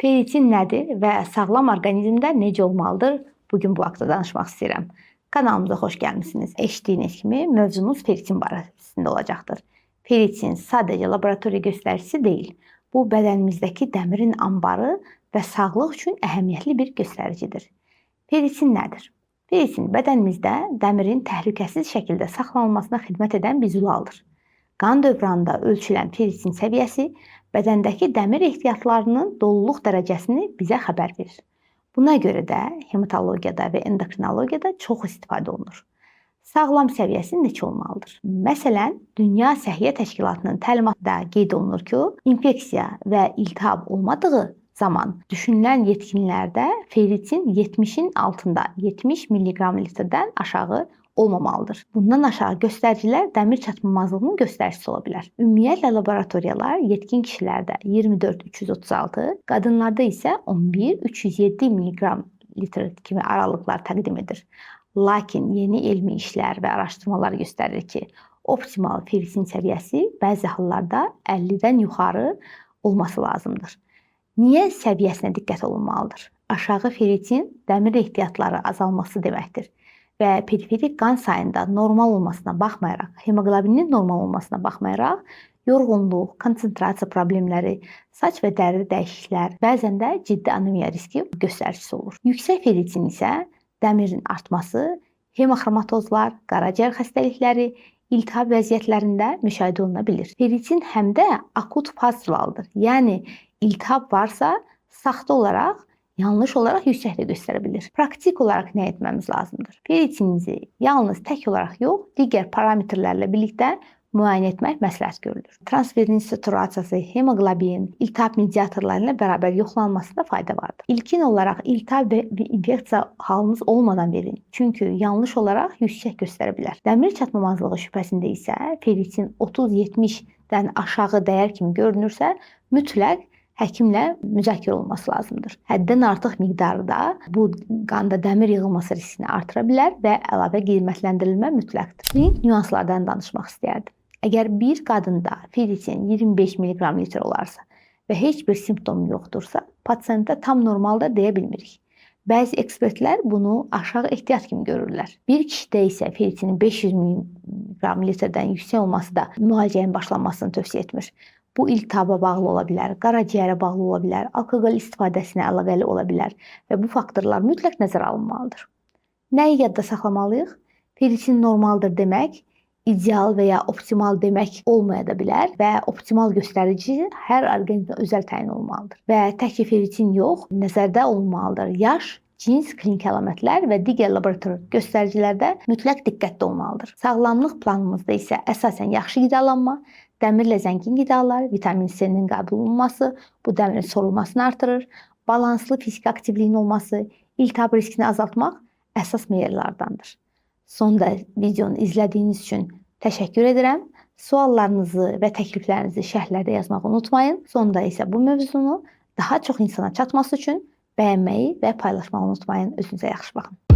Feritin nədir və sağlam orqanizmdə necə olmalıdır? Bugün bu haqda danışmaq istəyirəm. Kanalımıza xoş gəlmisiniz. Eşitdiyiniz kimi mövzumuz feritin barəsində olacaqdır. Feritin sadəcə laboratoriya göstəricisi deyil. Bu bədənimizdəki dəmirin anbarı və sağlıq üçün əhəmiyyətli bir göstəricidir. Feritin nədir? Feritin bədənimizdə dəmirin təhlükəsiz şəkildə saxlanılmasına xidmət edən bir zülaldır. Qan dövranında ölçülən feritin səviyyəsi bədəndəki dəmir ehtiyatlarının doluluq dərəcəsini bizə xəbər verir. Buna görə də hematologiyada və endokrinologiyada çox istifadə olunur. Sağlam səviyyəsi neçə olmalıdır? Məsələn, Dünya Səhiyyə Təşkilatının təlimatında qeyd olunur ki, infeksiya və iltihab olmadığı zaman düşünülən yetkinlərdə feritin 70-in altında 70 mg/litrdən aşağı olmamalıdır. Bundan aşağı göstəricilər dəmir çatmamazlığının göstəricisi ola bilər. Ümumiyyətlə laboratoriyalar yetkin kişilərdə 24-336, qadınlarda isə 11-307 mg/litr kimi aralıqlar təqdim edir. Lakin yeni elmi işlər və araşdırmalar göstərir ki, optimal feritin səviyyəsi bəzi hallarda 50-dən yuxarı olması lazımdır. Niyə səviyyəsinə diqqət olunmalıdır? Aşağı feritin dəmir ehtiyatları azalması deməkdir və periferik qan sayında normal olmasına baxmayaraq, hemoqlobinin normal olmasına baxmayaraq, yorğunluq, konsentrasiya problemləri, saç və dəri dəyişikliklər, bəzən də ciddi anemiya riski göstəricisi olur. Yüksək feritin isə dəmirin artması, hemoxromatozlar, qaraciyər xəstəlikləri, iltihab vəziyyətlərində müşahidə oluna bilir. Feritin həm də akut faz zülalıdır. Yəni iltihab varsa, saxta olaraq, yanlış olaraq yüksəkdə göstərə bilir. Praktik olaraq nə etməmiz lazımdır? Feritinizi yalnız tək olaraq yox, digər parametrlərlə birlikdə müayinə etmək məsləhət görülür. Transferin saturasiyası, hemoqlobin, iltihab mediatorları ilə bərabər yoxlanmasında fayda vardır. İlkin olaraq iltihab və infeksiya halınız olmadan verin. Çünki yanlış olaraq yüksək göstərə bilər. Dəmir çatmamazlığı şübhəsində isə feritin 30-70-dən aşağı dəyər kimi görünürsə, mütləq həkimlə müzakirə olunması lazımdır. Həddən artıq miqdarda bu qanda dəmir yığılması riskini artıra bilər və əlavə qiymətləndirilmə mütləqdir. Nüanslardan danışmaq istəyərdim. Əgər bir qadında feritin 25 mg/litr olarsa və heç bir simptom yoxdursa, pasiyentdə tam normaldır deyə bilmirik. Bəzi ekspertlər bunu aşağı ehtiyat kimi görürlər. Bir kişidə isə feritinin 500 mg/litrdən yüksək olması da müalicənin başlanmasını tövsiyə etmir. Bu iltihaba bağlı ola bilər, qaraciyərə bağlı ola bilər, alkoqol istifadəsinə əlaqəli ola bilər və bu faktorlar mütləq nəzərə alınmalıdır. Nəyi yadda saxlamalıyıq? Feritin normaldır demək, ideal və ya optimal demək olmaya da bilər və optimal göstərici hər orqanizmə özəl təyin olmalıdır. Və tək feritin yox, nəzərdə olunmalıdır. Yaş, cins, klinik əlamətlər və digər laborator göstəricilərdə mütləq diqqətli olmalıdır. Sağlamlıq planımızda isə əsasən yaxşı qidalanma, dəmirlə zəngin qidalar, vitamin C-nin qəbul olunması, bu dəmirin sorulmasını artırır, balanslı fiziki aktivliyin olması, iltihab riskini azaltmaq əsas meyillərdandır. Sonda videonu izlədiyiniz üçün təşəkkür edirəm. Suallarınızı və təkliflərinizi şərhlərdə yazmağı unutmayın. Sonda isə bu mövzunu daha çox insana çatması üçün bəyənməyi və paylaşmağı unutmayın. Özünüzə yaxşı baxın.